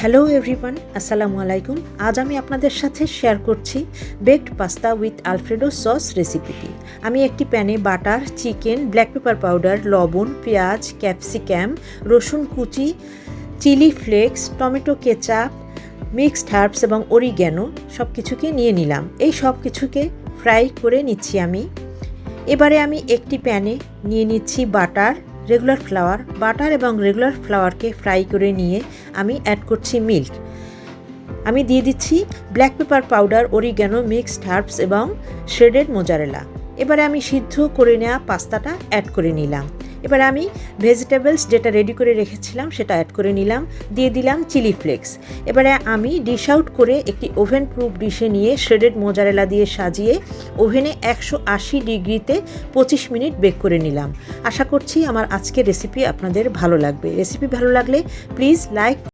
Hello everyone, আসসালামু আলাইকুম। আজ আমি আপনাদের সাথে শেয়ার করছি baked pasta with alfredo sauce রেসিপিটি। আমি একটি প্যানে butter, chicken, black pepper powder, লবণ, পেঁয়াজ, ক্যাপসিকাম, রসুন কুচি, chilli flakes, tomato ketchup, mixed herbs এবং অরিগ্যানো সব কিছুকে নিয়ে নিলাম। এই সব কিছুকে ফ্রাই করে নিচ্ছি আমি। এবারে আমি একটি প্যানে নিয়ে নিচ্ছি বাটার এবং রেগুলার ফ্লাওয়ারকে ফ্রাই করে নিয়ে আমি অ্যাড করছি মিল্ক। আমি দিয়ে দিচ্ছি black pepper powder, oregano, mixed herbs এবং শ্রেডেড মোজারেলা। এবারে আমি সিদ্ধ করে নেওয়া পাস্তাটা অ্যাড করে নিলাম। এবারে আমি ভেজিটেবলস যেটা রেডি করে রেখেছিলাম সেটা অ্যাড করে নিলাম, দিয়ে দিলাম চিলি ফ্লেক্স। এবারে আমি ডিশ আউট করে একটি ওভেন প্রুফ ডিশে নিয়ে শ্রেডেড মোজারেলা দিয়ে সাজিয়ে ওভেনে 180 ডিগ্রিতে 25 মিনিট বেক করে নিলাম। আশা করছি আমার আজকের রেসিপি আপনাদের ভালো লাগবে। রেসিপি ভালো লাগলে প্লিজ লাইক